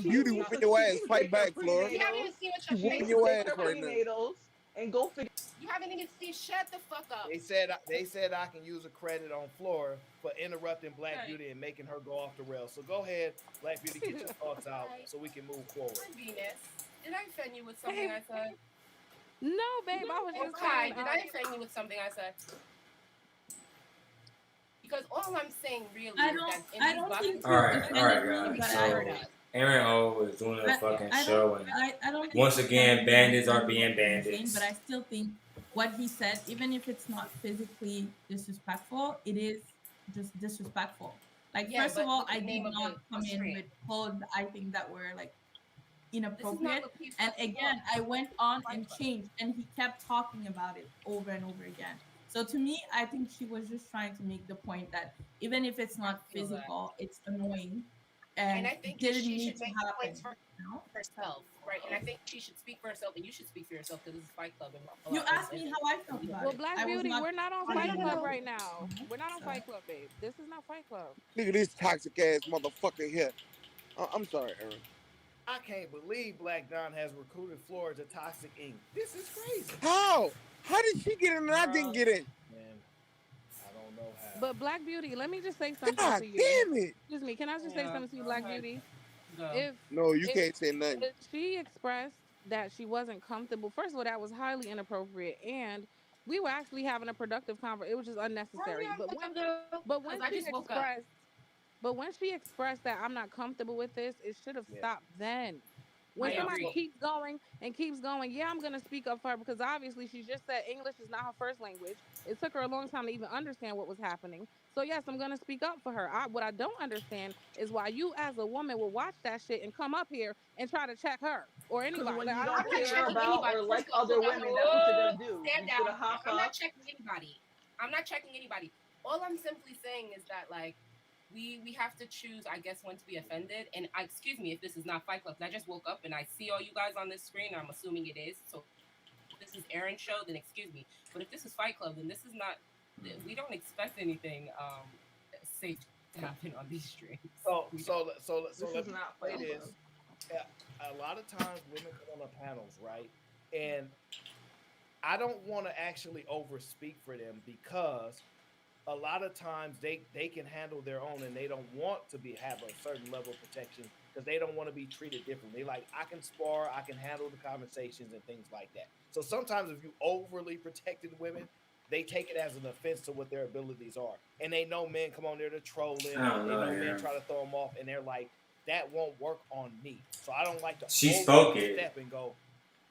Beauty whooping your ass. She Fight take her back, Flora. You haven't prenatals. even seen what She your whooping face She your looks take ass her right like. now. prenatals and go figure. You haven't even seen. Shut the fuck up. They said I can use a credit on Flora for interrupting Black Right. Beauty and making her go off the rails. So go ahead, Black Beauty, get your thoughts out Right. so we can move forward. Hi, Venus. Did I offend you with something Babe, I said? no, babe. I was Or just Kai, saying. did I offend you with something I said? Because all I'm saying really I is don't. that in I these don't boxes, think All you right, offended me, guys. but you I. heard So us. Aaron O is doing a fucking I don't. show, and I don't think once you again, offended me bandits are because of being what you're saying, but bandits. I still think what he said, even if it's not physically disrespectful, it is just disrespectful. Like, Yeah, first of but all, look at I the did name of not the come in stream. with clothes I think that were like This is not inappropriate. what keeps And us again, up. I went on Fight and Club. changed, and he kept talking about it over and over again. So to me, I think she was just trying to make the point that even if it's I not feel that. physical, it's annoying And and I think didn't she need should to make points happen. for You know? herself, right? And I think she should speak for herself, and you should speak for yourself because this is Fight Club, and You asked me how I felt about Well, it. Black I was Beauty, not we're not on no, no, Fight no, talking Club no. about right it. now. You know? We're not on So Fight Club, babe. This is not Fight Club. Look at this toxic ass motherfucker here. I'm sorry, Aaron. I can't believe Black Don has recruited Flora to Toxic Inc. This is crazy. How? How did she get in and I didn't Bruh, get in? man, I don't know how. But Black Beauty, let me just say something God to you. damn it. Excuse me. Can I just say Yeah, something to you, go Black ahead. Beauty? Go. If No, you if can't say nothing. if she expressed that she wasn't comfortable, first of all, that was highly inappropriate, and we were actually having a productive conversation. It was just Hurry unnecessary. up, But because when I she just woke up. expressed that I'm not comfortable with this, it should have Yeah. stopped then. When I Yeah. somebody agree. keeps going and keeps going, yeah, I'm gonna speak up for her because obviously she just said English is not her first language. It took her a long time to even understand what was happening. So yes, I'm gonna speak up for her. What I don't understand is why you as a woman will watch that shit and come up here and try to check her or Because anybody. when Like you I I'm don't don't not care. care checking about anybody. or First like of all, other slow down. women, that's what you're Whoa, gonna do. stand You're just gonna down. hop I'm not up. checking anybody. I'm not checking anybody. All I'm simply saying is that like we have to choose, I guess, when to be offended. And excuse me if this is not Fight Club. 'Cause I just woke up and I see all you guys on this screen. I'm assuming it is. So if this is Aaron's show, then excuse me. But if this is Fight Club, then this is not. We don't expect anything safe to happen on these streams. So We so so so This let is me not say Fight this. Club. A lot of times women come on the panels, right? And I don't want to actually overspeak for them because a lot of times they can handle their own and they don't want to be have a certain level of protection because they don't want to be treated differently. Like I can spar, I can handle the conversations and things like that. So sometimes if you overly protected women, they take it as an offense to what their abilities are, and they know men come on there to trolling. I don't They know, know men Aaron. try to throw them off, and they're like, that won't work on me. So I don't like to She spoke overstep it. and go,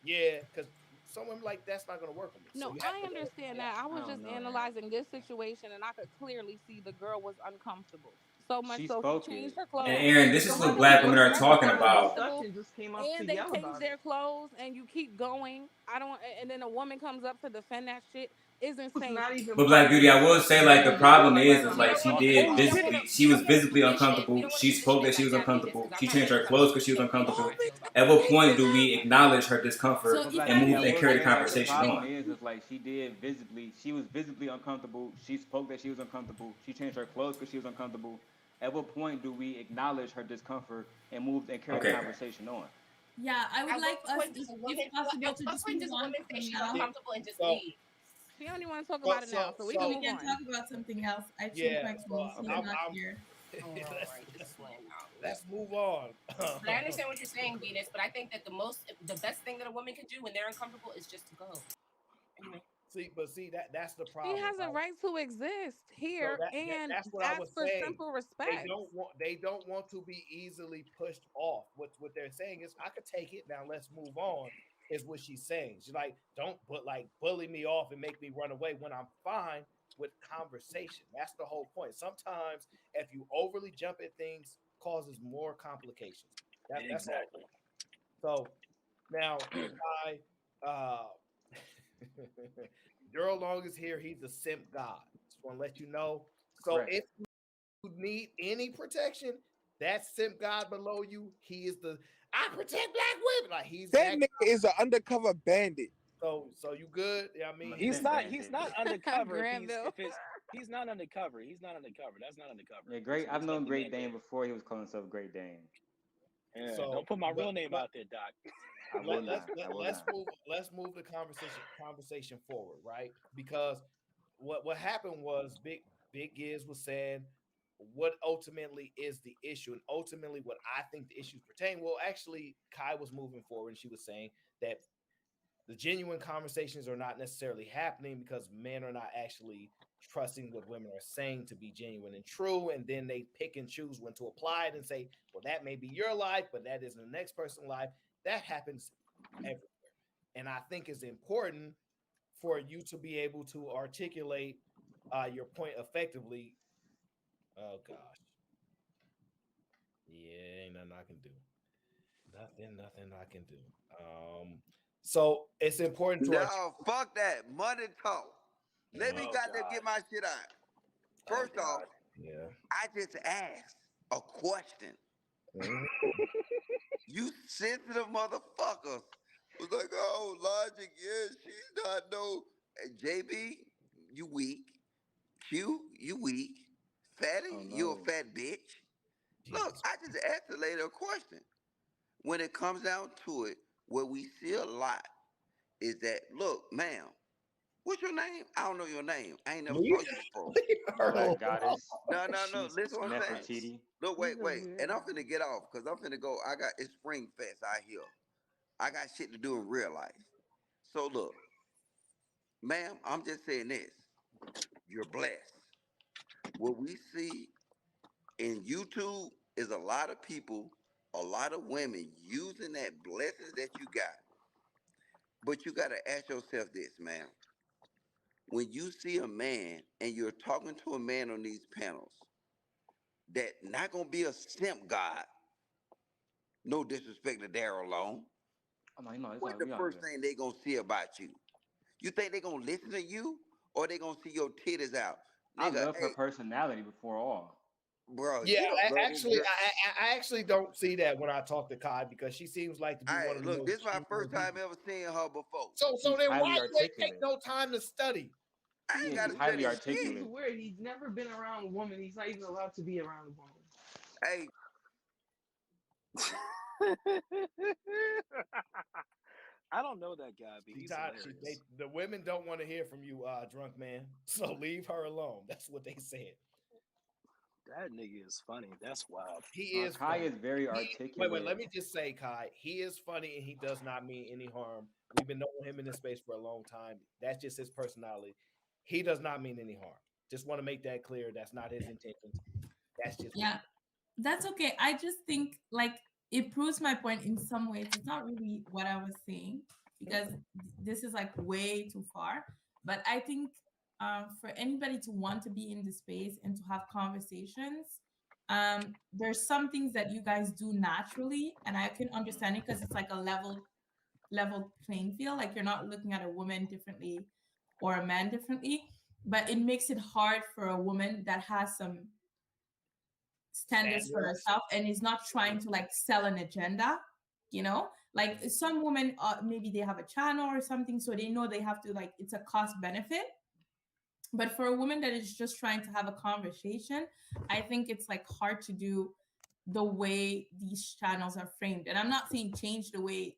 yeah, because some women like that's not going to work on me. So No, you have I to let it understand play that. out. I I was don't just know, Aaron. analyzing this situation and I could clearly see the girl was uncomfortable. So much She so she spoke changed it. her And clothes. Aaron, this So is not what only black was women she are Most not talking people in the about. uncomfortable, discussion just came up to and they yell change about it. their clothes and you keep going. I don't and then a woman comes up to defend that shit is It was insane to not me. even But Black part of the Beauty, I will say discussion. It like the was just problem yelling is right is on we like her don't she want talking did we over don't her. want visibly to she we was don't want to visibly position we uncomfortable. don't want to She spoke position that it she like was that, Venus, uncomfortable. because I'm She not changed here to her clothes because she was conversate with uncomfortable. anybody feels At about what it. point do we acknowledge her So discomfort if and I move move may, and I will carry the say like the conversation problem on? is like she was visibly uncomfortable. She spoke that she was uncomfortable. She changed her clothes because she was uncomfortable. At what point do we acknowledge her discomfort and move and carry the Okay. conversation on? yeah, I would At like what us, point does a if woman possible, at to what just point move does a on woman say from she's now. uncomfortable and just So leave? She only want to talk so about it so now, so we So can so we move can on. talk about something else. I changed yeah. my So clothes. He's Okay. not I'm here. All let's right, this is lame now. let's move on. But I understand what you're saying, Venus. But I think that the best thing that a woman can do when they're uncomfortable is just to go. Anyway, See that's the She problem, has a right? right to exist So here and that's what I ask was for saying. simple respect. They don't want to be easily pushed off. What they're saying is I could take it now. Let's move on. Is what she's saying. She's like, don't bully me off and make me run away when I'm fine with conversation. That's the whole point. Sometimes if you overly jump at things, causes more complications. That's all. Exactly. So now, I Daryl Long is here. He's a simp god. Just want to let you know. So Correct. if you need any protection, that simp god below you, he is the I protect black women. Like he's That that. nigga is an undercover bandit. So you good? Yeah, I I'm mean, a he's simp He's bandit. not undercover Granville. if it's he's not undercover. He's not undercover. That's not undercover. Yeah, great. So I've let's let known the Great man Dane live. before he was calling himself Great Dane. Yeah, So don't put my real but- name but- out there, Doc. I will let's not. I will let's not. move the conversation forward, right? Because what happened was Big Giz was saying what ultimately is the issue, and ultimately what I think the issues pertain. Well, actually, Kai was moving forward, and she was saying that the genuine conversations are not necessarily happening because men are not actually trusting what women are saying to be genuine and true, and then they pick and choose when to apply it and say, well, that may be your life, but that isn't the next person's life. That happens everywhere, and I think it's important for you to be able to articulate your point effectively. Oh gosh, yeah, ain't nothing I can do. Nothing I can do. So it's important to No, fuck that. Money talk. Let me Oh, goddamn God. get my shit out. First off, God. yeah. I just asked a question. Mhm. You sensitive motherfuckers was like, oh, Logic, yeah, she's not no. Hey, JB, you weak. Q, you weak. Fatty, Oh you a no. fat bitch. Look, Jesus. I just asked the lady a question. When it comes down to it, what we see a lot is that, look, ma'am, what's your name? I don't know your name. I ain't never saw you before. Black goddess. No. She's Listen what I'm saying. Nefertiti. Look, He's a wait. And I'm weirdo. finna get off because I'm finna go. It's Spring Fest out here. I got shit to do in real life. So look, ma'am, I'm just saying this. You're blessed. What we see in YouTube is a lot of people, a lot of women using that blessings that you got. But you gotta ask yourself this, man. When you see a man and you're talking to a man on these panels, that not gonna be a simp god, no disrespect to Daryl Long. Oh no, you know, it's What all, the we all first good. thing they gonna see about you? You think they gonna listen to you, or they gonna see your titties out, I nigga? love her Hey, personality before all. bro, Yeah, you don't love this girl. I actually don't see that when I talk to Kai because she seems like to be one Hey, of the look, most this is my first genuine time people. ever seeing her before. So She's then highly why you ain't take articulate. no time to study? I ain't Yeah, gotta she's highly study He's shit. articulate. weird. He's never been around a woman. He's not even allowed to be around a woman. Hey, I don't know that guy, but She he's tired, hilarious. the women don't want to hear from you, drunk man. So leave her alone. That's what they said. That nigga is funny. That's wild. He is Kai funny. is very Wait, articulate. let me just say, Kai, he is funny and he does not mean any harm. We've been knowing him in this space for a long time. That's just his personality. He does not mean any harm. Just want to make that clear. That's not his intention. That's just Yeah, that's okay. I just think like it proves my point in some ways. It's not really what I was saying because this is like way too far. But I think for anybody to want to be in the space and to have conversations, there's some things that you guys do naturally, and I can understand it because it's like a level playing field. Like you're not looking at a woman differently or a man differently, but it makes it hard for a woman that has some standards for standards. herself and is not trying to like sell an agenda, you know, like some women maybe they have a channel or something, so they know they have to like it's a cost benefit. But for a woman that is just trying to have a conversation, I think it's like hard to do the way these channels are framed. And I'm not saying change the way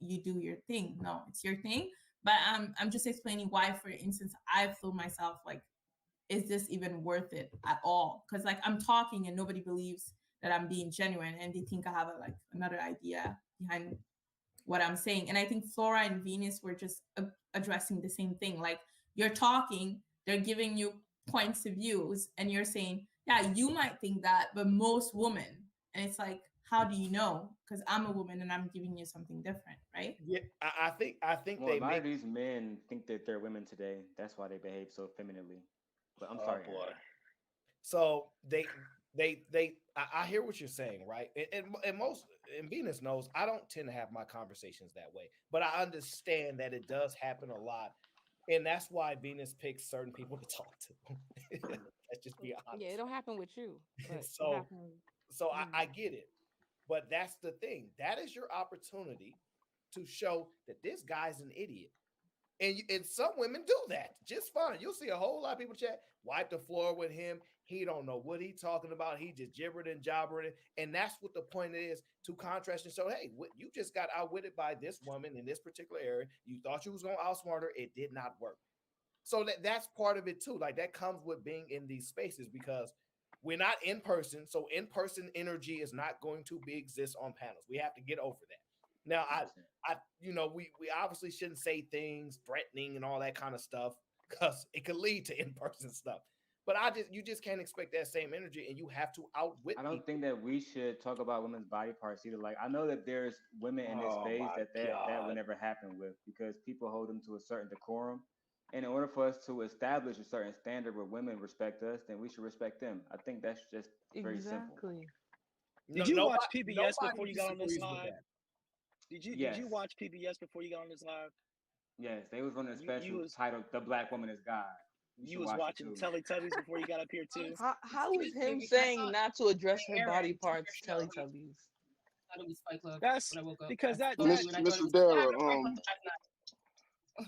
you do your thing, no, it's your thing, but I'm just explaining why, for instance, I feel myself like, is this even worth it at all? Because like I'm talking and nobody believes that I'm being genuine and they think I have like another idea behind what I'm saying. And I think Flora and Venus were just addressing the same thing. Like you're talking, they're giving you points of views and you're saying, yeah, you might think that, but most women. And it's like, how do you know? Because I'm a woman and I'm giving you something different, right? Yeah, I think Well, a they lot make of these men think that they're women today. That's why they behave so femininely. But I'm sorry. boy. so I hear what you're saying, right? And most and Venus knows I don't tend to have my conversations that way, but I understand that it does happen a lot. And that's why Venus picks certain people to talk to. Let's just be honest. Yeah, it don't happen with you, but So- it happens. So I get it. But that's the thing. That is your opportunity to show that this guy's an idiot. And some women do that just fine. You'll see a whole lot of people chat, wipe the floor with him. He don't know what he's talking about. He just gibbering and jabbering. And that's what the point is, to contrast and show, hey, you just got outwitted by this woman in this particular area. You thought you was going to outsmart her. It did not work. So that's part of it too. Like that comes with being in these spaces because we're not in person. So in-person energy is not going to exist on panels. We have to get over that. Now, we obviously shouldn't say things threatening and all that kind of stuff because it could lead to in-person stuff. But you just can't expect that same energy, and you have to outwit. I don't think that we should talk about women's body parts either. Like I know that there's women in this space that would never happen with because people hold them to a certain decorum. And in order for us to establish a certain standard where women respect us, then we should respect them. I think that's just very simple. Did you watch PBS before you got on this live? Did you watch PBS before you got on this live? Yes, they was running a special titled "The Black Woman Is God." You was watching Teletubbies before you got up here too. How is him saying not to address her body parts Teletubbies? That's because that Mr. Darrell,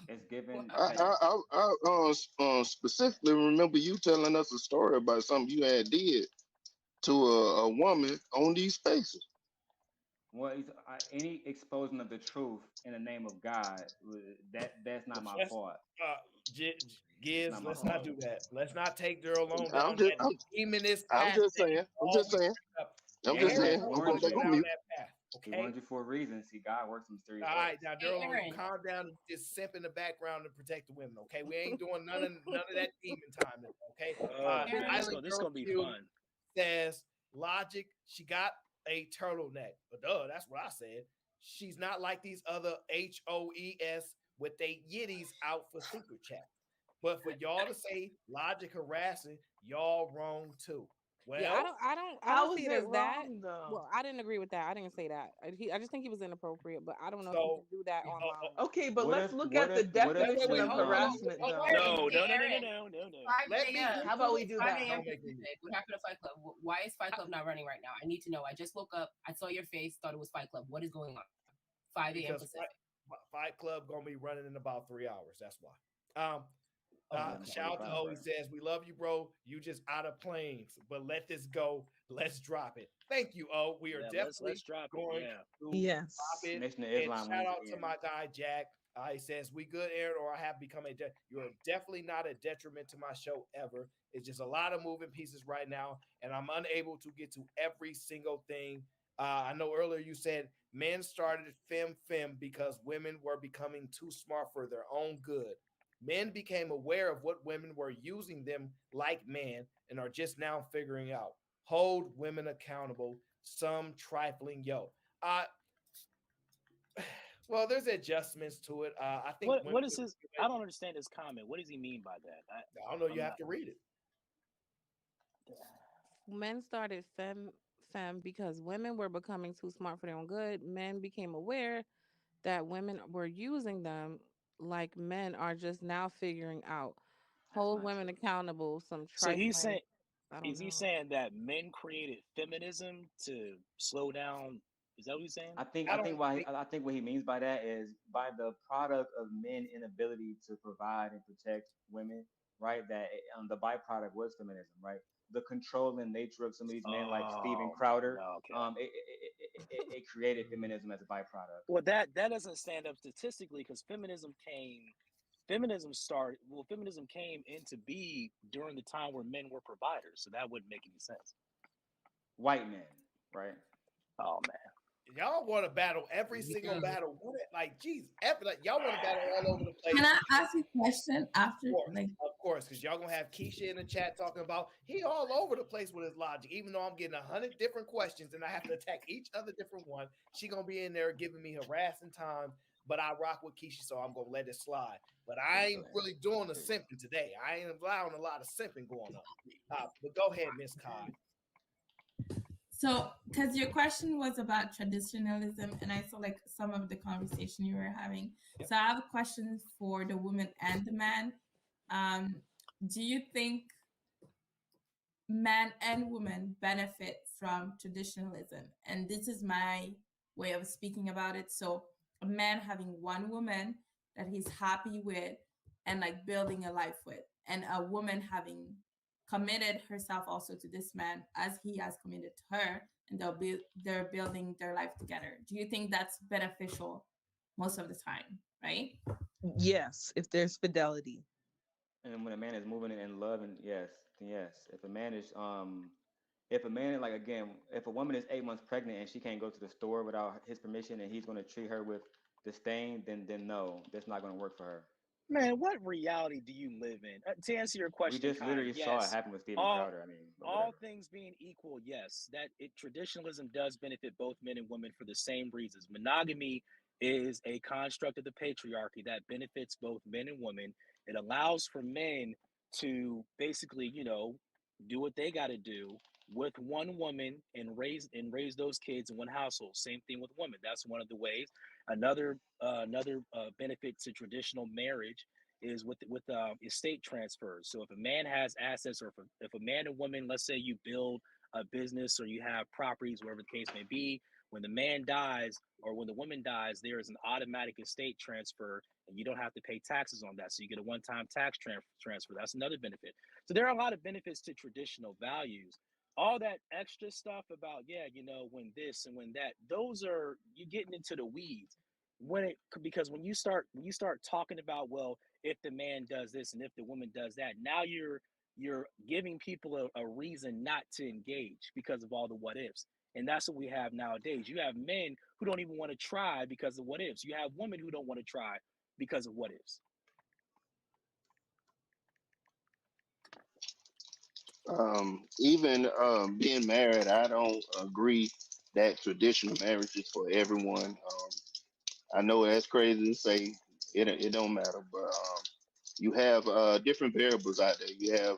it's given. I specifically remember you telling us a story about something you had did to a woman on these spaces. Well, any exposing of the truth in the name of God, that's not my fault. Gibbs, let's not do that. Let's not take Daryl alone. I'm just saying. I'm gonna let you mute. He warned you for a reason. See, God works in mysterious ways. All right, now Daryl, calm down and just simp in the background to protect the women. Okay, we ain't doing none of that demon time. Okay, this gonna be fun. Says Logic, she got a turtleneck, but that's what I said. She's not like these other HOES with they yitties out for secret chat. But for y'all to say Logic harassing, y'all wrong too. Well, yeah, I don't see it as that. Well, I didn't agree with that. I didn't say that. I just think he was inappropriate, but I don't know if you can do that online. Okay, but let's look at the definition of harassment. No. How about we do that? What happened to Fight Club? Why is Fight Club not running right now? I need to know. I just woke up. I saw your face. Thought it was Fight Club. What is going on? 5 a.m. Pacific. Fight Club gonna be running in about 3 hours. That's why. Shout out to O. He says, "We love you, bro. You just out of planes, but let this go. Let's drop it." Thank you, O. We are definitely going to drop it. And shout out to my guy Jack. He says, "We good, Aaron, or I have become you're definitely not a detriment to my show ever. It's just a lot of moving pieces right now, and I'm unable to get to every single thing." I know earlier you said men started fem because women were becoming too smart for their own good. Men became aware of what women were using them like men and are just now figuring out. Hold women accountable. Some trifling well, there's adjustments to it. I think. What is his? I don't understand his comment. What does he mean by that? I don't know. You have to read it. Men started fem because women were becoming too smart for their own good. Men became aware that women were using them like men are just now figuring out. Hold women accountable. Some so he's saying, he saying that men created feminism to slow down? Is that what he's saying? I think what he means by that is by the product of men inability to provide and protect women, right? That the byproduct was feminism, right? The controlling nature of some of these men, like Steven Crowder, it created feminism as a byproduct. Well, that doesn't stand up statistically because feminism came into be during the time where men were providers, so that wouldn't make any sense. White men, right? Oh man. Y'all want to battle every single battle. Like, geez, y'all want to battle all over the place. Can I ask a question after? Of course, because y'all gonna have Keisha in the chat talking about he all over the place with his logic. Even though I'm getting 100 different questions and I have to attack each other different one, she gonna be in there giving me harassing time. But I rock with Keisha, so I'm gonna let it slide. But I ain't really doing the simping today. I ain't allowing a lot of simping going on. But go ahead, Miss Kai. So, because your question was about traditionalism, and I saw like some of the conversation you were having. Yep. So I have a question for the woman and the man. Do you think man and woman benefit from traditionalism? And this is my way of speaking about it. So a man having one woman that he's happy with and like building a life with, and a woman having committed herself also to this man as he has committed to her, and they're building their life together. Do you think that's beneficial most of the time, right? Yes, if there's fidelity. And when a man is moving in love, and yes, then yes. If a man, like, again, if a woman is 8 months pregnant and she can't go to the store without his permission, and he's going to treat her with disdain, then no, that's not going to work for her. Man, what reality do you live in? To answer your We question, just Connor, literally saw it yes, happen with Steven all Crowder. I mean, but all whatever. things being equal, yes, traditionalism does benefit both men and women for the same reasons. Monogamy is a construct of the patriarchy that benefits both men and women. It allows for men to basically, do what they got to do with one woman and raise those kids in one household. Same thing with women. That's one of the ways. Another benefit to traditional marriage is with estate transfers. So if a man has assets, or if a man and woman, let's say you build a business or you have properties, whatever the case may be, when the man dies or when the woman dies, there is an automatic estate transfer, and you don't have to pay taxes on that. So you get a one-time tax transfer. That's another benefit. So there are a lot of benefits to traditional values. All that extra stuff about, when this and when that, those are, you getting into the weeds because when you start talking about, well, if the man does this and if the woman does that, now you're giving people a reason not to engage because of all the what ifs. And that's what we have nowadays. You have men who don't even want to try because of what ifs. You have women who don't want to try because of what ifs. Even being married, I don't agree that traditional marriage is for everyone. I know that's crazy to say. It don't matter, but you have different variables out there. You have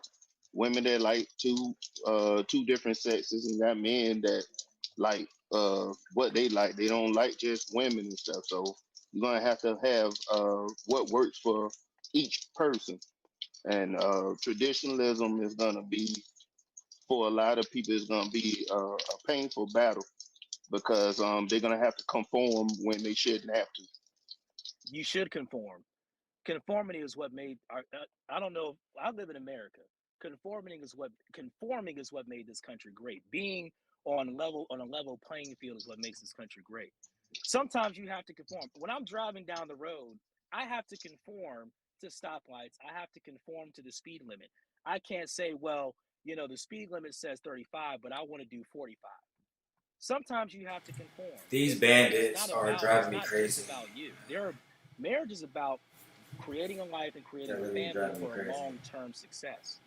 women that like two different sexes, and you got men that like what they like. They don't like just women and stuff. So you're gonna have what works for each person. And traditionalism is gonna be, for a lot of people, is gonna be a painful battle because they're gonna have to conform when they shouldn't have to. You should conform. Conformity is what made I don't know. I live in America. Conforming is what made this country great. Being on a level playing field is what makes this country great. Sometimes you have to conform. When I'm driving down the road, I have to conform to stoplights. I have to conform to the speed limit. I can't say, well, the speed limit says 35, but I want to do 45. Sometimes you have to conform. These Marriage is bandits not are about, it's driving me not crazy. just about you. Marriage is about creating a life and creating They're a really family driving me for a crazy. long-term success.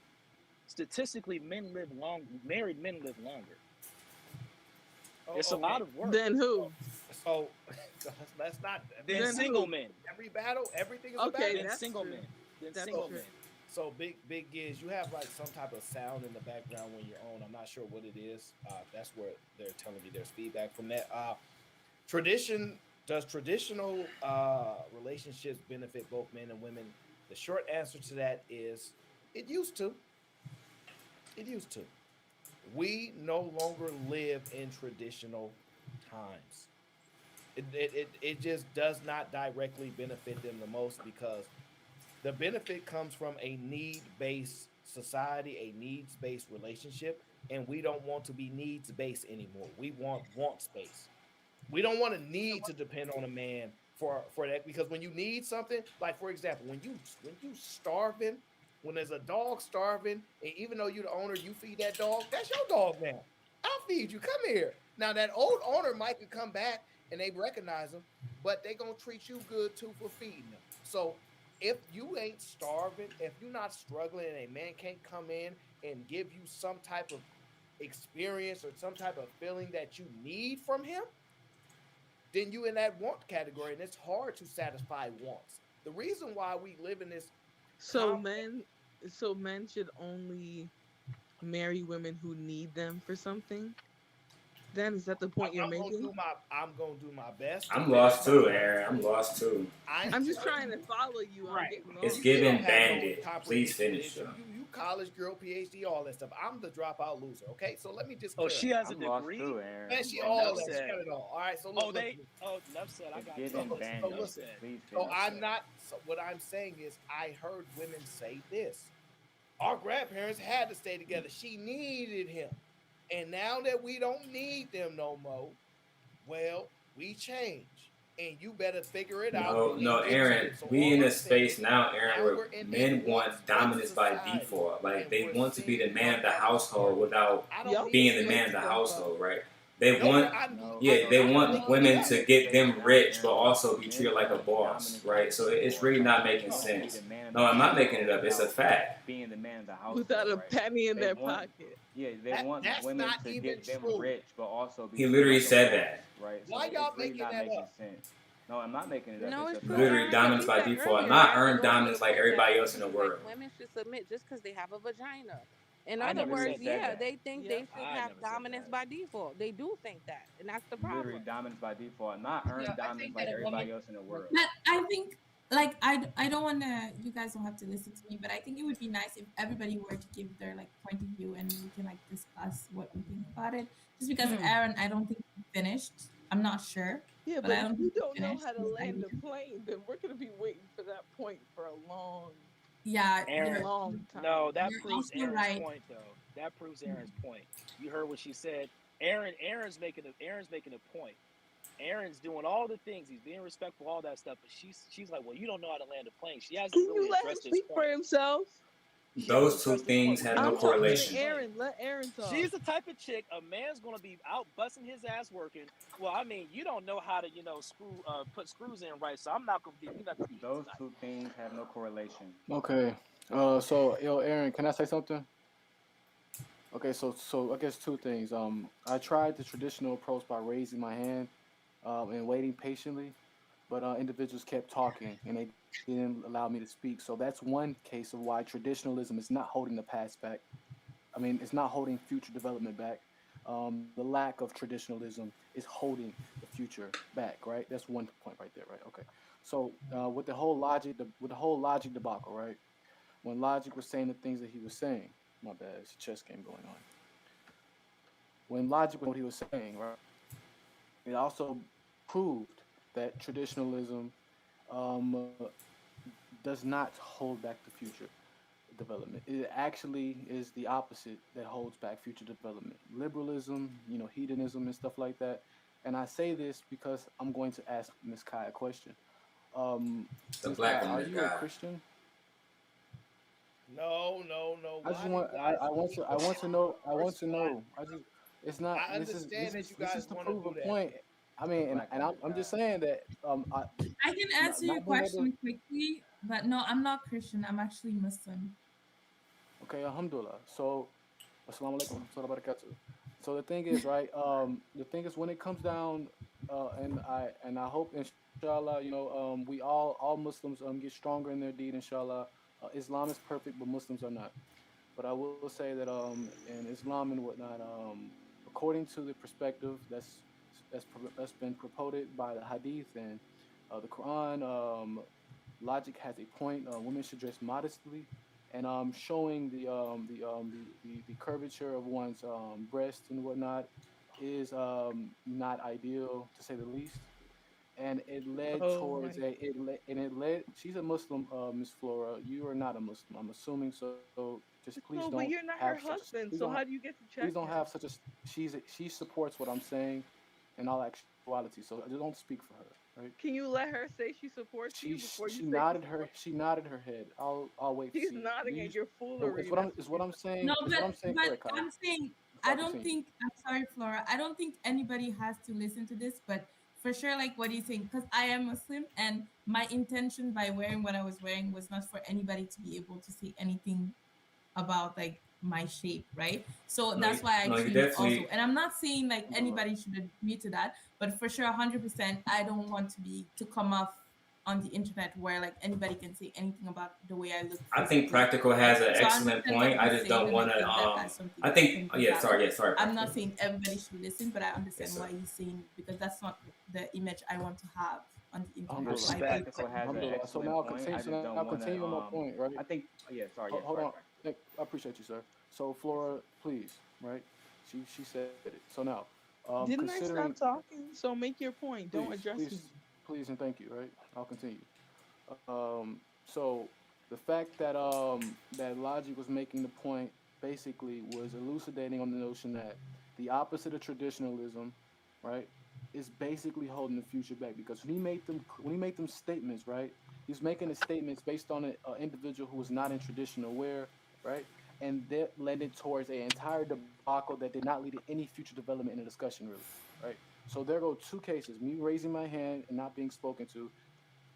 Statistically, married men live longer. It's a lot of work. Then who? So let's not. Then single men. Every battle, everything is Okay, a battle. Then single men. Then single men. So big Giz, you have like some type of sound in the background when you're on. I'm not sure what it is. That's where they're telling me there's feedback from that. Does traditional relationships benefit both men and women? The short answer to that is it used to. It used to. We no longer live in traditional times. It just does not directly benefit them the most, because the benefit comes from a need-based society, a needs-based relationship, and we don't want to be needs-based anymore. We want wants-based. We don't want to need to depend on a man for that, because when you need something, like for example, when you starving, when there's a dog starving, and even though you're the owner, you feed that dog, that's your dog now. I'll feed you. Come here. Now that old owner might could come back and they recognize him, but they gonna treat you good too for feeding them. So if you ain't starving, if you're not struggling, and a man can't come in and give you some type of experience or some type of feeling that you need from him, then you in that want category, and it's hard to satisfy wants. The reason why we live in this men should only marry women who need them for something. Then is that the point you're making? I'm gonna do my best. I'm lost too, Aaron. I'm lost too. I'm just trying to follow you. Right. It's giving bandit. Please finish. You college girl, PhD, all that stuff. I'm the dropout loser. Okay, so let me just. Oh, she has a I'm lost degree. too, Aaron. And she all that. She got it all. All right, so look. Enough said. I got Giving you. bandit. Enough said. Please So finish. I'm not. So what I'm saying is, I heard women say this: our grandparents had to stay together. She needed him. And now that we don't need them no more, well, we change. And you better figure it out No, and no, get to Aaron. it. So We all in a I'm saying, space now, Aaron, now where we're in this men one want split dominance by society, default. Like and they we're want to be the seeing man one of the after household another. without I Y'all don't need being to the make man of the hear stuff up. household, right? They no, want, No, yeah, no, they that's I not want think all women men yeah. to want. get They them not rich, but Aaron. also be Men treated like a want boss, dominance by right? So it's default. really not They making want to be sense. the man of the No, I'm not making household it up. It's a without fact. being the man of the Without household, a right? penny in They their want, pocket. yeah, they want That's women not to even get them true. rich, but also be He treated literally like a said boss, that. right? So Why y'all it's really making not that making up? sense. No, I'm not making it up. No, It's a it's true, fact. Literally Aaron, because dominance he by said default, earlier, not right? earned It goes to dominance the like point that everybody he else in the was like, world. women should submit just because they have a vagina. In I other never words, said yeah, that. they think they Yep. should I have never said dominance that. by default. They do think that, and that's the Literally problem. dominance by default, not Yeah, earned I dominance think like that a woman. everybody else in the world. But I think, like, I don't want to, you guys don't have to listen to me, but I think it would be nice if everybody were to give their, like, point of view and we can, like, discuss what we think about it. Just because Aaron, I don't think he finished. I'm not sure, Yeah, but but I if don't we think he don't know finished how to his land idea. a plane, then we're gonna be waiting for that point for a Yeah, Aaron, long no, time. that you're proves also Aaron's right. point, though. That proves Yeah. Aaron's point. You heard what she said. Aaron's making a point. Aaron's doing all the things. He's being respectful, all that stuff. But she's like, well, you don't know how to land a plane. She hasn't Can you really let him addressed his speak for point. himself? She hasn't Those two addressed his point. things Well, have you no I'm don't know how to talking land to a correlation. plane. Aaron. Let Aaron talk. She's the type of chick a man's gonna be out busting his ass working. Well, I mean, you don't know how to, put screws in right. So I'm not gonna give you nothing to eat Those tonight. two things have no correlation. Okay. So yo, Aaron, can I say something? Okay, so I guess two things. I tried the traditional approach by raising my hand, and waiting patiently, but individuals kept talking and they didn't allow me to speak. So that's one case of why traditionalism is not holding the past back. I mean, it's not holding future development back. The lack of traditionalism is holding the future back, right? That's one point right there, right? Okay. So with the whole logic debacle, right? When Logic was saying the things that he was saying, my bad, it's a chess game going on. When Logic was what he was saying, right? It also proved that traditionalism um, does not hold back the future development. It actually is the opposite that holds back future development. Liberalism, hedonism and stuff like that. And I say this because I'm going to ask Miss Kai a question. The Miss black Kai, are woman you a guy. Christian? No. I just Why do you want guys I want to know I want to personalize? know. I just it's not I understand that you this is guys to want to prove a do that. point. I mean, and, Black and I'm, woman I'm just guy. saying that I can answer your not being able. question quickly, but no, I'm not Christian. I'm actually Muslim. Okay, alhamdulillah. So, assalamu alaikum wa rahmatullahi wa barakatuh. So the thing is, right? The thing is, when it comes down, and I hope, inshallah, we all Muslims get stronger in their deed, inshallah. Islam is perfect, but Muslims are not. But I will say that in Islam and whatnot, according to the perspective that's been promoted by the Hadith and the Quran, Logic has a point. Women should dress modestly, and showing the curvature of one's breast and whatnot is not ideal to say the least. And it led Oh my towards a it led, and it led. She's a Muslim, Miss Flora. You are not a Muslim, I'm assuming. So just please don't no, but you're have not such her a husband. So how do you get to please check don't him? have such a she supports what I'm saying in all actuality. So I just don't speak for her, right? Can you let her say she supports you before you She say she nodded her supports? she nodded her head. I'll wait to She's see. Do nodding you? at your foolery. That's what Is what she's I'm No, saying? Is what but I'm saying but correct, Kai? I'm saying Before I I don't continue. think I'm sorry, Flora. I don't think anybody has to listen to this, but for sure, like what he's saying, because I am Muslim, and my intention by wearing what I was wearing was not for anybody to be able to say anything about like my shape, right? So that's why I No, you changed also. definitely. And I'm not saying like Alhamdulillah. anybody should agree to that, but for sure 100% I don't want to come off on the internet where like anybody can say anything about the way I look I think physically, Practical right? has an So I excellent understand what point. I he's just saying don't and I want to. take that as something I that's think. Oh, something yeah. valid. Sorry, I'm not Practical. saying everybody should listen, but I Yes, understand sir. why he's saying it because that's not the image I want to have on the internet. So Alhamdulillah. I Respect. take Practical has an Alhamdulillah. So excellent now point. I continue. So just now don't want to. continue on my point, right? I think. Yeah. Sorry. Hold, Yes. hold Sorry. on. Practical. I appreciate you, sir. So Flora, please, right? She said it. So now, Didn't I considering, stop talking? So make your point. Don't address me. please, and thank you, right? I'll continue. So the fact that that Logic was making the point basically was elucidating on the notion that the opposite of traditionalism, right, is basically holding the future back because when he made them statements, right, he's making the statements based on an individual who was not in traditional wear, right, and that led it towards an entire debacle that did not lead to any future development in the discussion, really, right. So there go two cases: me raising my hand and not being spoken to,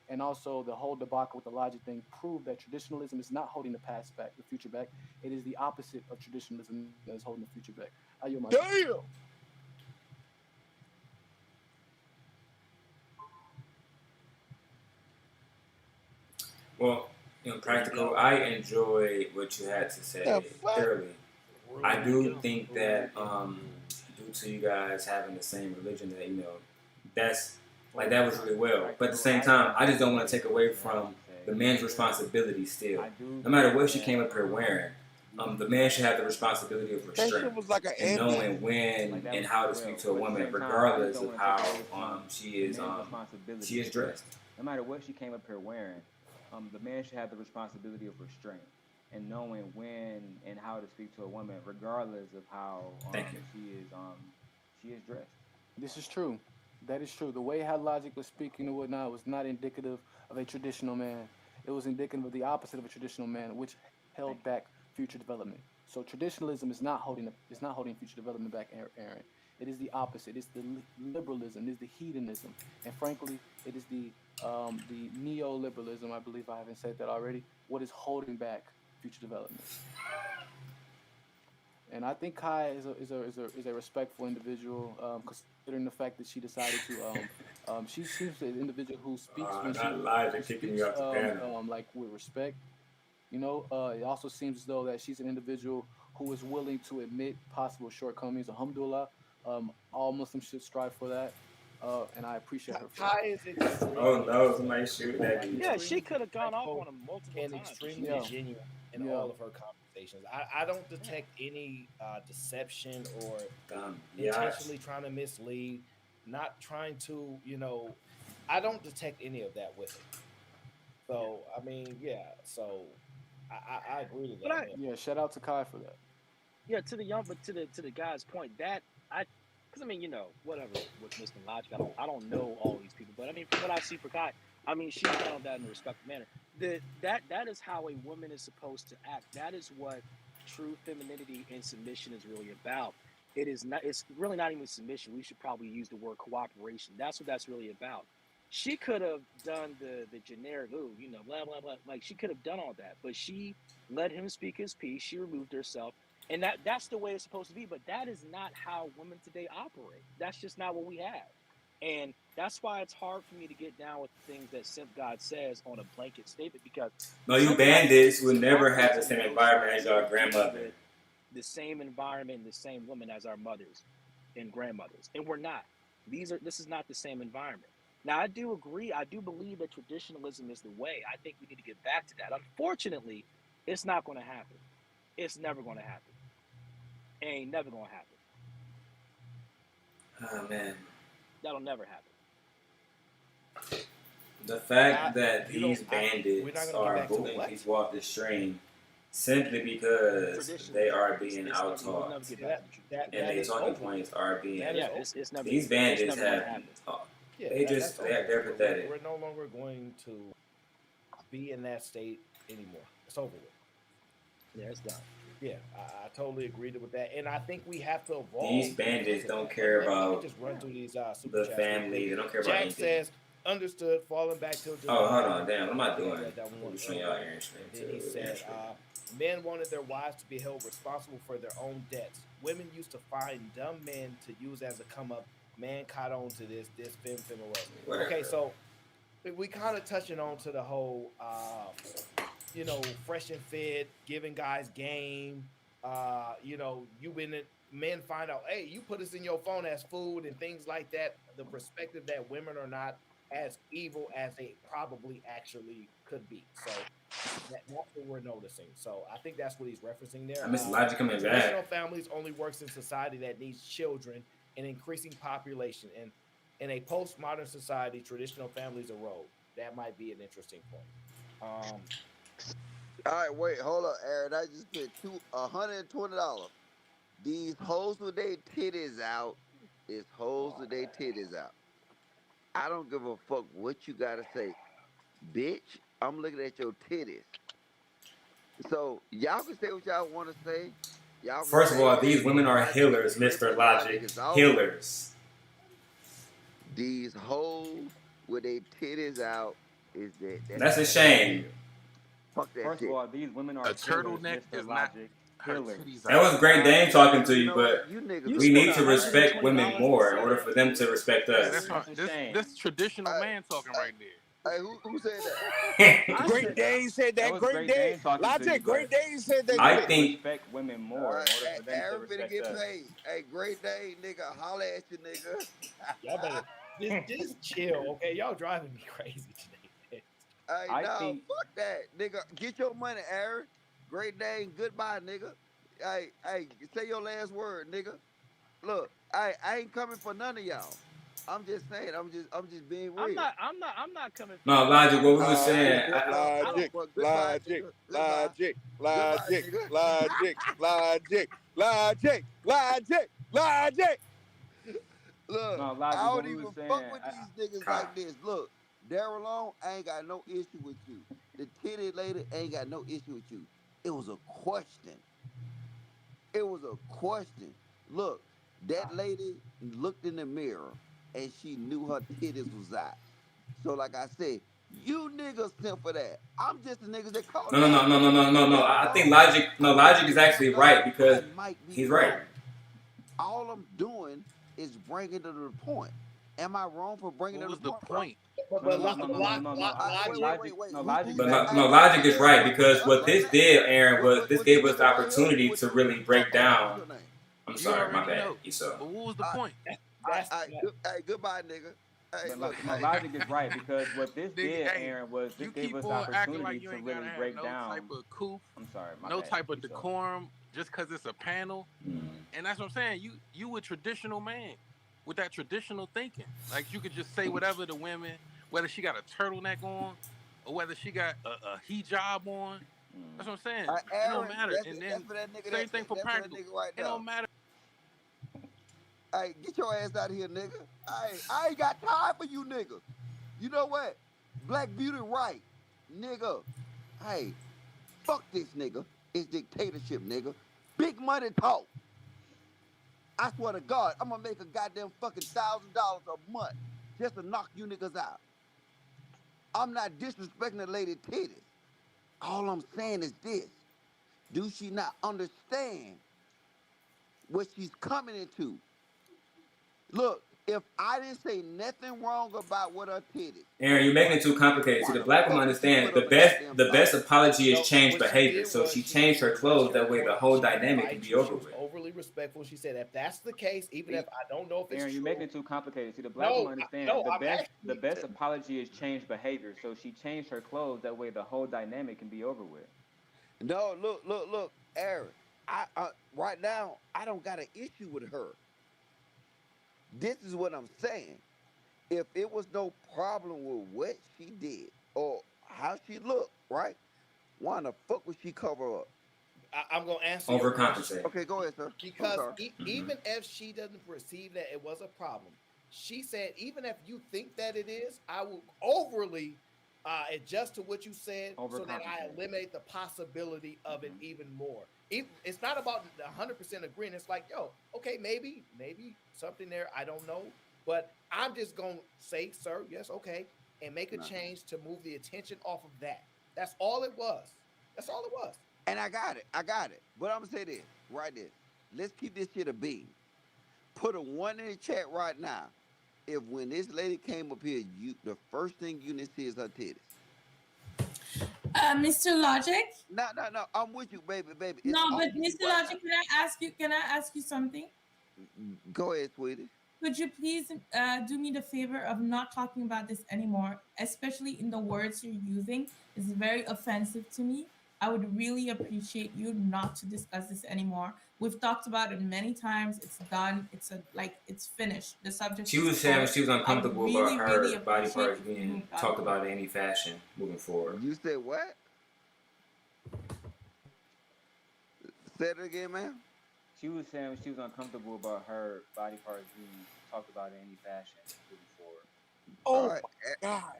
and also the whole debacle with the logic thing proved that traditionalism is not holding the past back, the future back. It is the opposite of traditionalism that is holding the future back. I yield my Damn. Well, practical, I enjoy what you had to say thoroughly. I do think that due to you guys having the same religion, that that's like that was really well. But at the same time, I just don't want to take away from the man's responsibility still. No matter what she came up here wearing, the man should have the responsibility of That shit restraint was like an and ambient. knowing when and how to speak to a woman, regardless of how she is dressed. No matter what she came up here wearing, the man should have the responsibility of restraint and knowing when and how to speak to a woman, regardless of how she is dressed. This is true. That is true. The way how Logic was speaking and whatnot was not indicative of a traditional man. It was indicative of the opposite of a traditional man, which held back future development. So traditionalism is not holding future development back, Aaron. It is the opposite. It's the liberalism. It's the hedonism, and frankly, it is the neoliberalism. I believe I haven't said that already. What is holding back future development? And I think Kai is a respectful individual, considering the fact that she decided to. She seems to be an individual who speaks when she speaks, like with respect. It also seems as though that she's an individual who is willing to admit possible shortcomings. Alhamdulillah, all Muslims should strive for that, and I appreciate her for that. Kai is extremely. Oh no, somebody shooting at me. Yeah, she could have gone off on him multiple and times. extremely Yeah. genuine in Yeah. all of her conversations. I don't detect any deception or Yeah. intentionally trying to mislead, not trying to, I don't detect any of that with it. So, I mean, yeah, so I agree with But that. Yeah, shout out to Kai for that. Yeah, to the guy's point, that because I mean, whatever with Mr. Logic, I don't know all these people, but I mean, from what I see for Kai, I mean, she's handled that in a respectful manner. That is how a woman is supposed to act. That is what true femininity and submission is really about. It is not. It's really not even submission. We should probably use the word cooperation. That's what that's really about. She could have done the generic, blah blah blah. Like she could have done all that, but she let him speak his piece. She removed herself, and that's the way it's supposed to be. But that is not how women today operate. That's just not what we have, and that's why it's hard for me to get down with the things that Simp God says on a blanket statement because No, you bandits would never have the same environment as your grandmother. The same environment, the same women as our mothers and grandmothers, and we're not. This is not the same environment. Now, I do agree. I do believe that traditionalism is the way. I think we need to get back to that. Unfortunately, it's not going to happen. It's never going to happen. It ain't never going to happen. Oh man. That'll never happen. The fact that these bandits are moving people off the stream simply because they are being out-taught and their talking points are being. It's never. These bandits have. They're pathetic. We're no longer going to be in that state anymore. It's over with. Yeah, it's done. Yeah, I totally agreed with that, and I think we have to evolve. These bandits don't care about just run through these super the chats. family. They don't care about Jack anything. says, understood, falling back to Oh, hold on, damn, what am I doing? I'm showing y'all Aaron stream Then too. he said, men wanted their wives to be held responsible for their own debts. Women used to find dumb men to use as a come up. Man caught on to this away. Okay, so we kind of touching on to the whole, fresh and fit, giving guys game. You been men find out, hey, you put us in your phone as food and things like that. The perspective that women are not as evil as they probably actually could be. So that's what we're noticing. So I think that's what he's referencing there. I miss Logic coming back. Traditional families only works in society that needs children and increasing population. And in a postmodern society, traditional families erode. That might be an interesting point. All right, wait, hold up, Aaron. I just spent $120. These hoes with their titties out is hoes with their titties out. I don't give a fuck what you gotta say, bitch. I'm looking at your titties. So y'all can say what y'all want to say. Y'all can First of all, say these women are y'all healers, niggas Mr. tripping, y'all Logic. niggas off. Healers. These hoes with their titties out is that. That's a shame. Fuck that First shit. of all, these women are A healers, turtleneck Mr. is not Logic. her Healers. titties That out. was Great Dane talking to You you, know but what? You niggas You we spent need to respect women $120 more to in say order that. for them to respect Yeah, us. that's That's a shame. this traditional Hey, man talking hey, right there. hey, who said that? I Great said, Dane said That that. was Great Great Dane. Dane talking to you, Logic. Great but Dane said we that I need shit. to think respect women more in order for them to Aaron finna respect get us. paid. Hey, great day, nigga. Holla at you, nigga. Y'all better just chill, okay? Y'all driving me crazy today, man. Hey, I no, think fuck that, nigga. Get your money, Aaron. Great day and goodbye, nigga. Hey, say your last word, nigga. Look, I ain't coming for none of y'all. I'm just saying. I'm just being I'm real. not. I'm not coming for no you. Logic. What we were All right, saying. Logic, well, I don't. logic, well, goodbye, logic, nigga. Goodbye, logic, goodbye, logic, nigga. logic, logic, logic, logic, logic. Look, no I Logic. What don't we were even fuck saying. with these niggas like this. Look, Daryl Long, I ain't got no issue with you. The titty lady ain't got no issue with you. It was a question. It was a question. Look, that lady looked in the mirror and she knew her titties was out. So, like I said, you niggas simp for that. I'm just the niggas that called No, it no, no, out. no, no, no, no, no. Daryl I think Long, Logic. No, I might Logic is be actually fucked up. right because I might be he's right. wrong. All I'm doing is bringing it to the point. Am I wrong for bringing it What to was the the point, bro? point? No, no, no, But no, no, no, no, no. logic. Wait. Logic Who But is said? no, actually no, Hey, Logic is say it right right quick. because what Say your this name. did, Aaron, was this What's your gave us nigga the right here? opportunity to really break What's down. your name? I'm You sorry, my already bad, know. Esau. But what was the I, point? That's hey, goodbye, nigga. Hey, But look, no, hey, Logic is right because what this Nigga, did, hey, Aaron, was this you gave keep us the on acting opportunity like you to ain't gotta really have break no type down. of coof, I'm sorry, my no bad. type of Esau. decorum, just because it's a panel. And that's what I'm saying. You a traditional man with that traditional thinking. Like you could just say whatever to women, whether she got a turtleneck on or whether she got a hijab on. That's what I'm saying. It don't Aaron, matter. And that's then for that nigga. same thing for That's for that practical. nigga right It there. don't matter. Hey, get your ass out of here, nigga. I ain't got time for you niggas. You know what? Black Beauty right, nigga. Hey, fuck this nigga. It's dictatorship, nigga. Big money talk. I swear to God, I'm gonna make a goddamn fucking $1,000 a month just to knock you niggas out. I'm not disrespecting the lady titties. All I'm saying is this. Do she not understand what she's coming into? Look, if I didn't say nothing wrong about what her titties, Aaron, you're making right? it too complicated. See, Why the the black woman fuck would she understand put up the goddamn the sign? best apology is No, change what she behavior. did So was she she changed her addressed clothes. her That way, the point. whole She was dynamic can polite. be She over was with. overly respectful. She said, if that's the case, even if I don't know if it's Aaron, you're true, making it too complicated. See, the black no, woman understand no, the I'm best actually apology is change behavior. So she changed her clothes. That way, the whole dynamic can be over with. No, look, Aaron. I right now I don't got an issue with her. This is what I'm saying. If it was no problem with what she did or how she looked, right? Why the fuck would she cover up? I'm gonna answer your question. Overcompensate. Okay, go ahead, sir. I'm Because sorry. even if she doesn't perceive that it was a problem, she said, even if you think that it is, I will overly adjust to what you said so that I Overcompensate. eliminate the possibility of it even more. It's not about 100% agreeing. It's like, yo, okay, maybe something there. I don't know. But I'm just going to say, sir, yes, okay, and make a No. change to move the attention off of that. That's all it was. That's all it was. And I got it. But I'm gonna say this, right this. Let's keep this shit a beam. Put a 1 in the chat right now. If when this lady came up here, the first thing you didn't see is her titties. Mr. Logic. No. I'm with you, baby. It's No, all but you Mr. right Logic, can I ask you something? now. Go ahead, sweetie. Could you please do me the favor of not talking about this anymore, especially in the words you're using? It's very offensive to me. I would really appreciate you not to discuss this anymore. We've talked about it many times. It's done. It's finished. The subject She is was saying closed. she was uncomfortable about Really her body appreciate parts if you being moved on. talked about in any fashion moving forward. You said what? Say it again, man. She was saying she was uncomfortable about her body parts being talked about in any fashion moving forward. All Oh right. my God.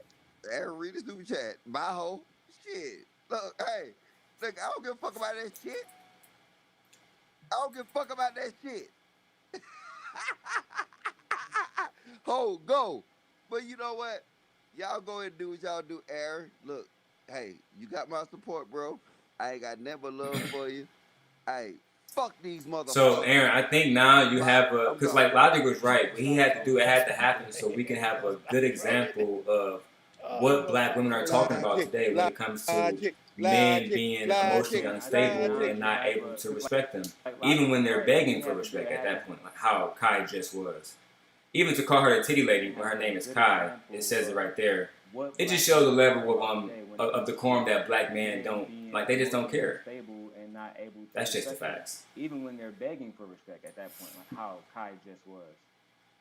Aaron, read the super chat. My hoe. Shit. Look, hey. Look, I don't give a fuck about that shit. I don't give a fuck about that shit. Ho, go. But you know what? Y'all go ahead and do what y'all do, Aaron. Look, hey, you got my support, bro. I ain't got never love for you. Hey, fuck these So, motherfuckers. Aaron, I think now you Bye. have a, I'm because gone. like Logic was right. What he had to do, it had to happen so we can have a good example of what black women are talking about Logic, today when it comes to logic, men logic, being emotionally logic, And I think unstable now logic. and you not have able a to because respect them, like even Logic when was they're right. What begging he for had to do, respect it at had that to point, like how Kai just was. Even to call her a titty lady and when have her a name is good Kai, it example says it of right there. what It just black shows the women are level talking about today when it of comes decorum to that black men men don't, being like, they just don't emotionally care. unstable and not able to That's just the respect them, facts. even when they're begging for respect at that point, like how Kai just was.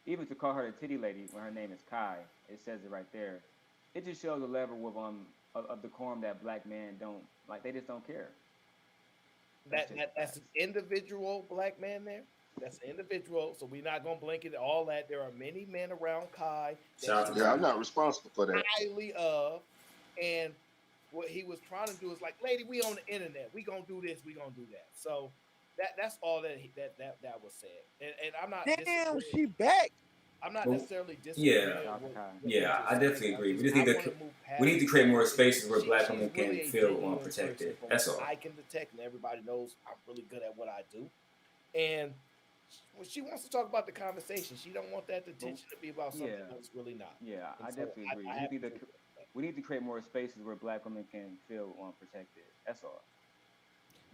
Even to call her a titty lady when her name is Kai, it says it right there. It just shows the level of decorum that black men don't like. They just don't care. That's just the That's an facts. individual black man there. That's an individual. So we're not gonna blanket all that. There are many men around Kai that Shout out she to Yeah, Kai. I'm not responsible for that. highly of, and what he was trying to do is like, lady, we on the internet. We gonna do this. We gonna do that. So that's all that was said. And I'm not Damn, disagreeing. she back. I'm not Well, necessarily yeah, disagreeing Shout out to with Kai. what you yeah, just I said. definitely agree. We just I need want to to move we past need it to create more because spaces where black she's women can really a feel genuine protected. person from That's what all. I can detect, and everybody knows I'm really good at what I do. And when she wants to talk about the conversation, she don't want that But attention to be about something yeah, that's really not. yeah, And I so definitely agree. I We have need to to respect that. we need to create more spaces where black women can feel protected. That's all.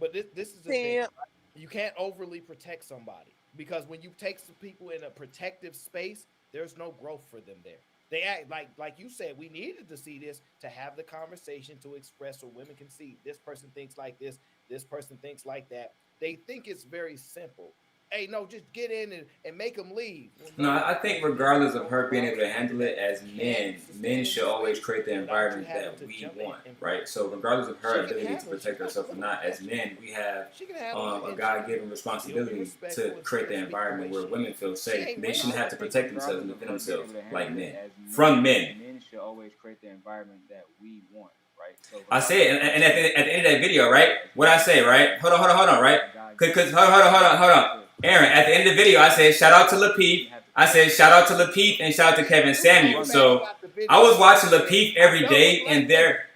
But this is the thing. Damn. You can't overly protect somebody because when you take some people in a protective space, there's no growth for them there. They act like you said, we needed to see this to have the conversation to express so women can see this person thinks like this person thinks like that. They think it's very simple. Hey, no, just get in and make them leave. Well, No, no, I think you have to regardless of go her being around able to something handle it that you as can't men, sustain men in should this always space create the without you environment having that to we jump want, in front. right? So regardless of She her can ability to handle it. She's protect not herself or gonna. not, as men, we have She can handle it, a and God-given she'll be responsibility to respectful and create still the speak the environment way where she women is. feel She safe. ain't They racist. shouldn't I have to think protect themselves and regardless of defend her being themselves able to like handle it men as from men, men. men should always create the environment that we want, right? So I regardless say of it, her and being at the end of that able video, to right? What I express say, right? herself Hold on, right? and God Cause given hold on. to Aaron, at the end of the video, I said shout out to Lapeep. you have to I protect said shout yourself out to Lapeep and shout out to Kevin This man Samuel. from mad men. So about the I video was because watching he said, Lapeep I'm every done with day, black and women. they're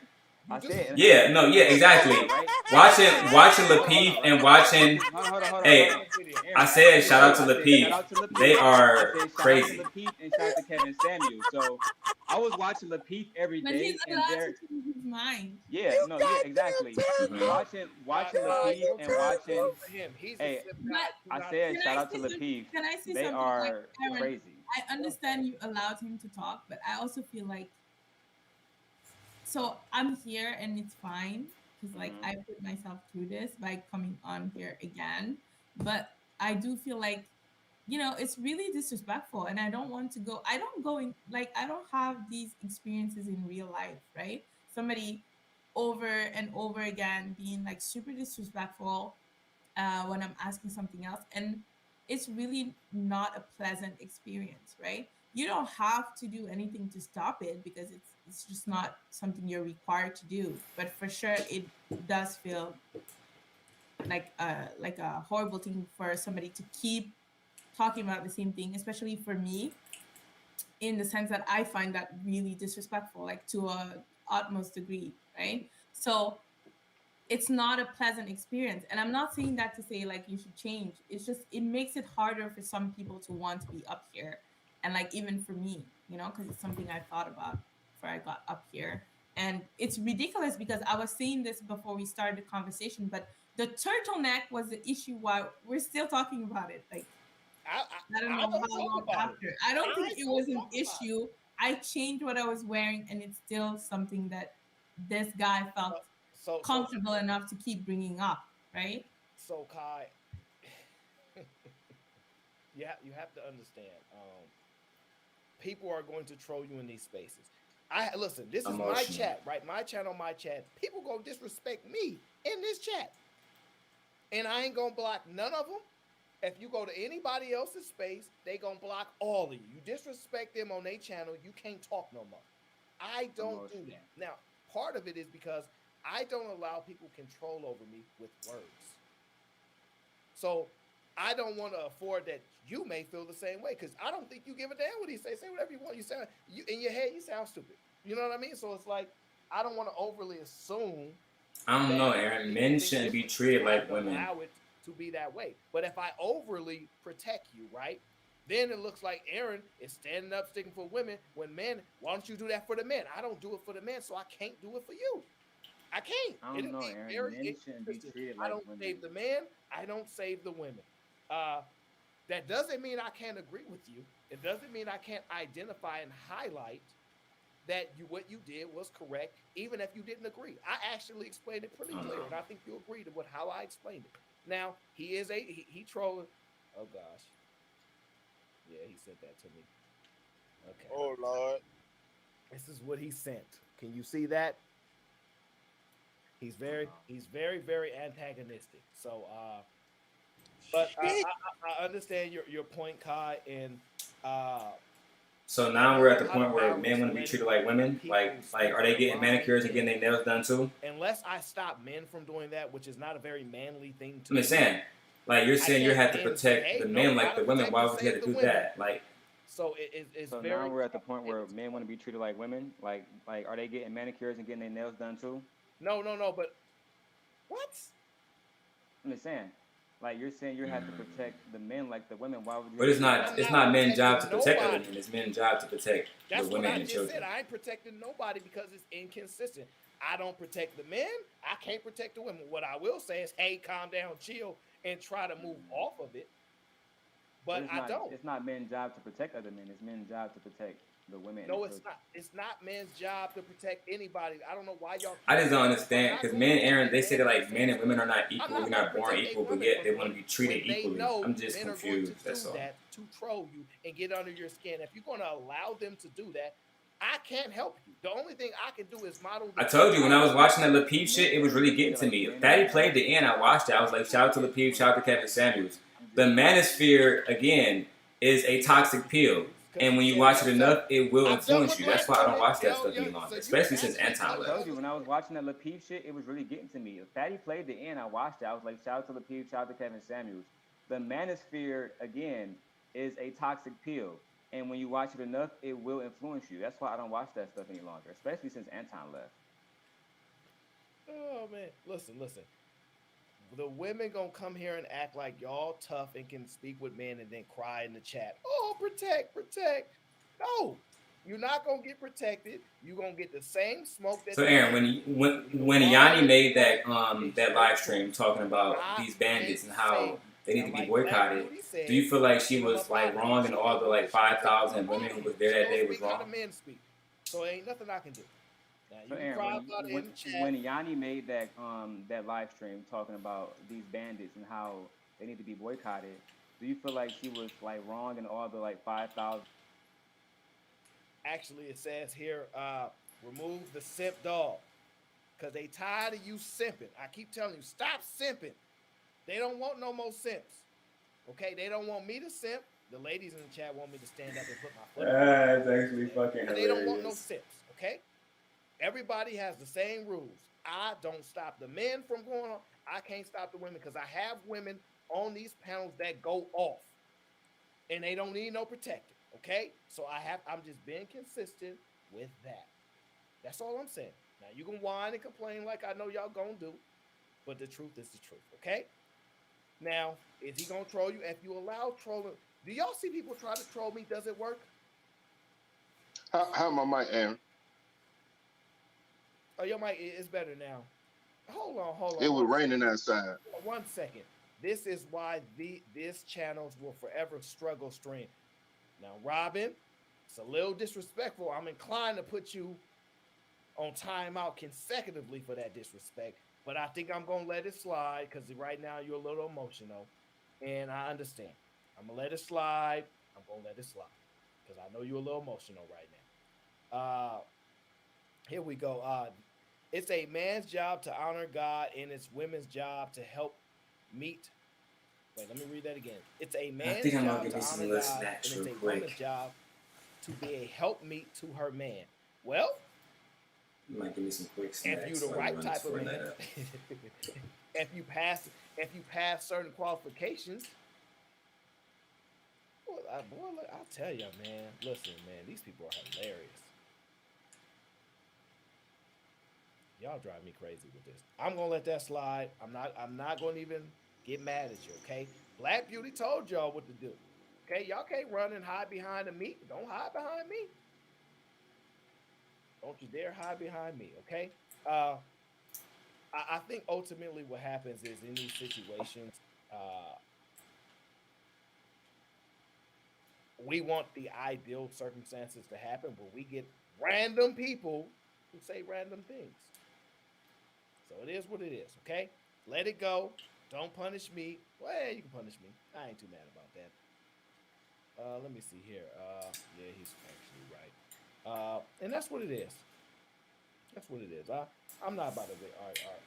You I just said, yeah, no, yeah, exactly. right? Watching Hold Lapeep on, and right? watching. Hold Hey, on. I Aaron, at the said end of the shout out video, to I said shout Lapeep. out to They Lapeep. I are said shout out to crazy. Lapeep and shout out to Kevin Samuel. So I was watching Lapeep every But he's day, and allowed to they're change his mind. yeah, You no, yeah, exactly. goddamn Mhm. turncoat. Watching Lapeep don't and turn the watching. corner for him. He's a Hey, simp guy. But Do I not said can shout I out to say something? Lapeep. Can I say They something? Like, are Aaron, crazy. I understand you allowed him to talk, but I also feel like, so I'm here and it's fine because like Hmm. I put myself through this by coming on here again. But I do feel like, it's really disrespectful, and I don't want to go. I don't go in, like, I don't have these experiences in real life, right? Somebody over and over again being like super disrespectful when I'm asking something else. And it's really not a pleasant experience, right? You don't have to do anything to stop it because it's just not something you're required to do. But for sure, it does feel like a horrible thing for somebody to keep talking about the same thing, especially for me, in the sense that I find that really disrespectful, like to a utmost degree, right? So it's not a pleasant experience, and I'm not saying that to say like you should change. It's just it makes it harder for some people to want to be up here, and like even for me, because it's something I thought about before I got up here. And it's ridiculous because I was saying this before we started the conversation, but the turtleneck was the issue why we're still talking about it, like I don't I know don't how talk long about it. after. I don't think I it don't was an talk about it. issue. I changed what I was wearing, and it's still something that this guy felt So so comfortable enough to keep bringing up, right? so Kai, you have to understand. People are going to troll you in these spaces. I listen. This is my Emotional. chat, right? My channel, my chat. People go disrespect me in this chat. And I ain't gonna block none of them. If you go to anybody else's space, they gonna block all of you. You disrespect them on their channel, you can't talk no more. I don't do that. Now, part of it is because I don't allow people control over me with words. So I don't want to afford that. You may feel the same way because I don't think you give a damn what he say. Say whatever you want. You sound in your head. You sound stupid. You know what I mean? So it's like I don't want to overly assume. I don't know, Aaron. Men shouldn't be treated like women. Allow it to be that way. But if I overly protect you, right? Then it looks like Aaron is standing up, sticking for women. When men, why don't you do that for the men? I don't do it for the men, so I can't do it for you. I can't. I don't know, Aaron. Men shouldn't be treated like I don't women. save the man. I don't save the women. That doesn't mean I can't agree with you. It doesn't mean I can't identify and highlight that what you did was correct, even if you didn't agree. I actually explained it pretty clear, and I think you agreed with how I explained it. Now he trolling. Oh gosh, yeah, he said that to me. Okay. Oh Lord, this is what he sent. Can you see that? He's very, very antagonistic. So, but I understand your point, Kai, and so now we're at the point where men want to be treated like women. Like are they getting manicures and getting their nails done too? Unless I stop men from doing that, which is not a very manly thing to I'm just saying, like you're saying, you have to protect the men like the women. Why would you have to do that? Like, so it's so very. Now we're at the point where men want to be treated like women. Like are they getting manicures and getting their nails done too? No, but what? I'm just saying. Like you're saying, you have to protect the men like the women. Why would you? But it's not men's job to protect the women. It's men's job to protect the women and the children. Said. I ain't protecting nobody because it's inconsistent. I don't protect the men. I can't protect the women. What I will say is, hey, calm down, chill, and try to move off of it. But I don't. It's not men's job to protect other men. It's men's job to protect the women. No, it's not. It's not men's job to protect anybody. I don't know why y'all. I just don't understand because men, Aaron, they say that like men and women are not equal. We're not born equal, but yet they want to be treated equally. I'm just confused. That's all. That to troll you and get under your skin. If you're going to allow them to do that, I can't help you. The only thing I can do is model. I told you when I was watching that Lil Peep shit, it was really getting to me. Fatty played the end. I watched it. I was like, shout out to Lil Peep, shout out to Kevin Samuels. The manosphere again is a toxic pill. And when you watch it enough, it will influence you. That's why I don't watch that stuff any longer, especially since Anton left. I told you when I was watching that Lil Peep shit, it was really getting to me. If Fatty played the end, I watched it. I was like, shout out to Lil Peep, shout out to Kevin Samuels. The manosphere again is a toxic pill, and when you watch it enough, it will influence you. That's why I don't watch that stuff any longer, especially since Anton left. Oh man, listen. The women gonna come here and act like y'all tough and can speak with men and then cry in the chat. Oh, protect. No, you're not gonna get protected. You're gonna get the same smoke that. So Aaron, when Yanni made that that live stream talking about these bandits and how they need to be boycotted, do you feel like she was like wrong and all the like 5,000 women who was there that day was wrong? So ain't nothing I can do. So Aaron, when Yanni made that that live stream talking about these bandits and how they need to be boycotted, do you feel like she was like wrong in all the like 5,000? Actually, it says here, remove the simp dog because they tired of you simping. I keep telling you, stop simping. They don't want no more simps. Okay, they don't want me to simp. The ladies in the chat want me to stand up and put my foot up. That's actually fucking hilarious. They don't want no simps. Okay. Everybody has the same rules. I don't stop the men from going on. I can't stop the women because I have women on these panels that go off and they don't need no protector. Okay. So I'm just being consistent with that. That's all I'm saying. Now you can whine and complain like I know y'all gonna do, but the truth is the truth. Okay. Now, is he gonna troll you? If you allow trolling, do y'all see people try to troll me? Does it work? How my mic, Aaron? Oh, your mic is better now. Hold on. It was raining outside. 1 second. This is why this channels will forever struggle stream. Now, Robin, it's a little disrespectful. I'm inclined to put you on timeout consecutively for that disrespect, but I think I'm going to let it slide because right now you're a little emotional, and I understand. I'm going to let it slide. I'm going to let it slide because I know you're a little emotional right now. Here we go. It's a man's job to honor God, and it's women's job to help meet. Wait, let me read that again. It's a I man's think I'm gonna job give to me some honor little God, snacks and it's real a woman's quick. job to be a helpmeet to her man. Well, You might give me some quick if you snacks the while you right run this type of Fortnite man, up. if you pass certain qualifications, boy, I'll tell you, man. Listen, man, these people are hilarious. Y'all drive me crazy with this. I'm gonna let that slide. I'm not gonna even get mad at you, okay? Black Beauty told y'all what to do. Okay, y'all can't run and hide behind the meat. Don't hide behind me. Don't you dare hide behind me, okay? I think ultimately what happens is in these situations, we want the ideal circumstances to happen, but we get random people who say random things. So it is what it is, okay? Let it go. Don't punish me. Well, yeah, you can punish me. I ain't too mad about that. Let me see here. Yeah, he's actually right. And that's what it is. That's what it is. I'm not about to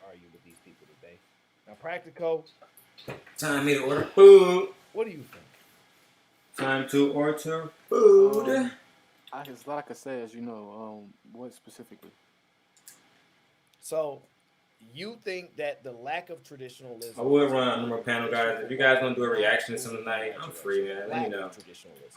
argue with these people today. Now, Practical. Time me to order food. What do you think? Time to order food. It's like I said, as you know, what specifically? So, you think that the lack of traditionalism? I would run a number of panel, guys. If you guys want to do a reaction to something tonight, I'm free, man. Let me know.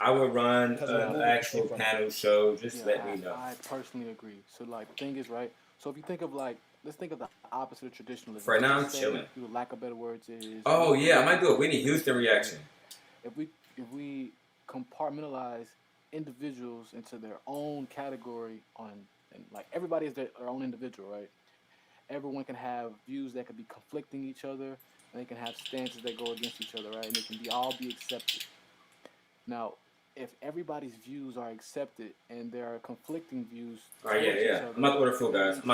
I would run an actual panel show. Just let me know. I personally agree. So, like, the thing is, right? So, if you think of, like, let's think of the opposite of traditionalism. Right now, I'm Say, chilling. through lack of better words, is. Oh yeah, I might do a Whitney Houston reaction. If we compartmentalize individuals into their own category and like everybody is their own individual, right? Everyone can have views that could be conflicting each other, and they can have stances that go against each other, right? And they can all be accepted. Now, if everybody's views are accepted and there are conflicting views, All right, yeah. I'm about to order food, guys.